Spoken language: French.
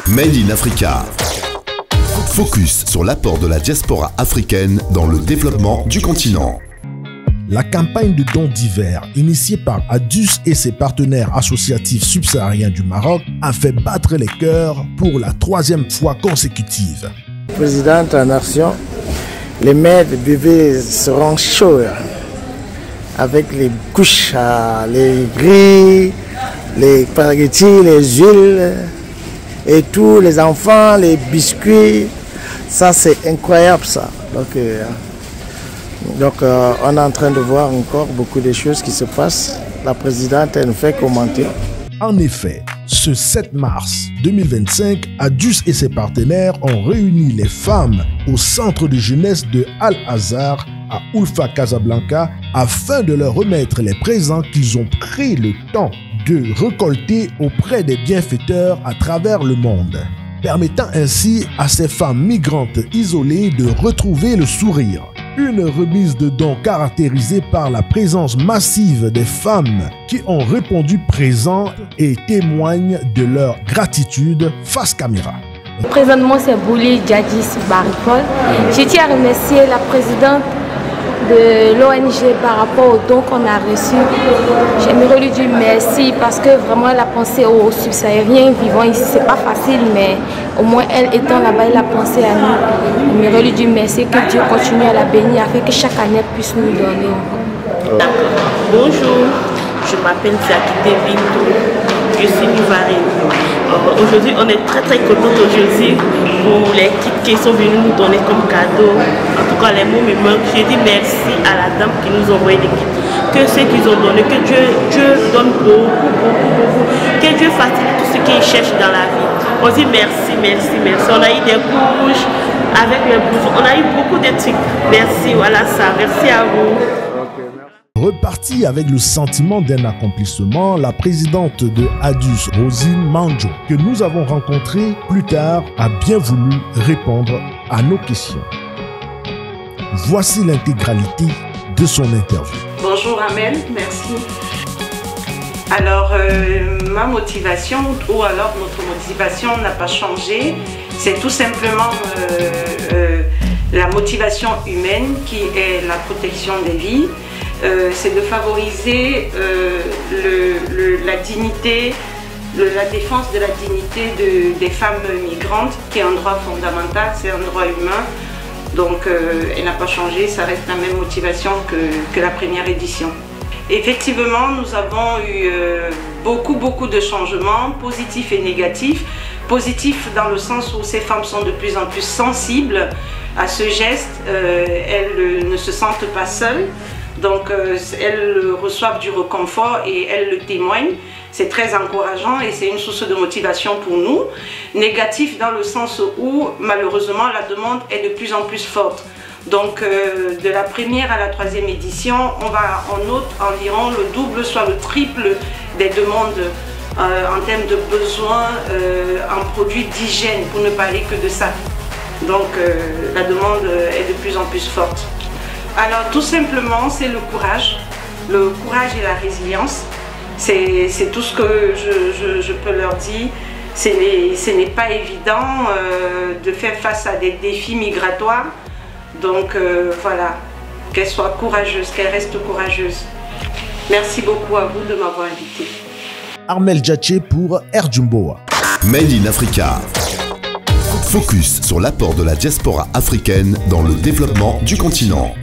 Made in Africa. Focus sur l'apport de la diaspora africaine dans le développement du continent. La campagne de dons divers, initiée par ADUS et ses partenaires associatifs subsahariens du Maroc, a fait battre les cœurs pour la 3e fois consécutive. Présidente en action, les mères de bébés seront chauds avec les couches, les grilles, les spaghettis, les huiles et tous les enfants, les biscuits. Ça, c'est incroyable ça. Donc, on est en train de voir encore beaucoup de choses qui se passent. La présidente, elle nous fait commenter. En effet, ce 7 mars 2025, ADUS et ses partenaires ont réuni les femmes au centre de jeunesse de Al-Azhar à Ulfa, Casablanca, afin de leur remettre les présents qu'ils ont pris le temps de récolter auprès des bienfaiteurs à travers le monde, permettant ainsi à ces femmes migrantes isolées de retrouver le sourire. Une remise de dons caractérisée par la présence massive des femmes qui ont répondu présent et témoignent de leur gratitude face caméra. Présentement, c'est Bouli Djadis Baripol. Je tiens à remercier la présidente de l'ONG par rapport aux dons qu'on a reçus. J'aimerais lui dire merci parce que vraiment elle a pensé aux subsahariens vivant ici. C'est pas facile, mais au moins elle étant là-bas, elle a pensé à nous. J'aimerais lui dire merci, que Dieu continue à la bénir afin que chaque année puisse nous donner. D'accord. Bonjour, je m'appelle Zakite Bintou, je suis ivoirienne. Aujourd'hui, on est très contents aujourd'hui pour les kits qui sont venus nous donner comme cadeau. En tout cas, les mots me manquent. Je dis merci à la dame qui nous a envoyé des kits. Que ceux qu'ils ont donné, que Dieu donne beaucoup. Que Dieu facilite tout ce qu'ils cherchent dans la vie. On dit merci. On a eu des couches avec les blousons. On a eu beaucoup de trucs. Merci, voilà ça. Merci à vous. Repartie avec le sentiment d'un accomplissement, la présidente de ADUS, Rosine Manjo, que nous avons rencontrée plus tard, a bien voulu répondre à nos questions. Voici l'intégralité de son interview. Bonjour Amel, merci. Alors, ma motivation, ou alors notre motivation n'a pas changé. C'est tout simplement la motivation humaine qui est la protection des vies. C'est de favoriser la dignité, la défense de la dignité des femmes migrantes, qui est un droit fondamental, c'est un droit humain. Donc elle n'a pas changé, ça reste la même motivation que la première édition. Effectivement, nous avons eu beaucoup de changements, positifs et négatifs. Positifs dans le sens où ces femmes sont de plus en plus sensibles à ce geste, elles ne se sentent pas seules. Donc elles reçoivent du réconfort et elles le témoignent. C'est très encourageant et c'est une source de motivation pour nous. Négatif dans le sens où malheureusement la demande est de plus en plus forte. Donc de la première à la 3e édition, on note environ le double, soit le triple des demandes en termes de besoins en produits d'hygiène, pour ne parler que de ça. Donc la demande est de plus en plus forte. Alors tout simplement, c'est le courage et la résilience. C'est tout ce que je peux leur dire. Ce n'est pas évident de faire face à des défis migratoires. Donc voilà, qu'elles soient courageuses, qu'elles restent courageuses. Merci beaucoup à vous de m'avoir invité. Armel Djadché pour Air Jumboa. Made in Africa. Focus sur l'apport de la diaspora africaine dans le développement du continent.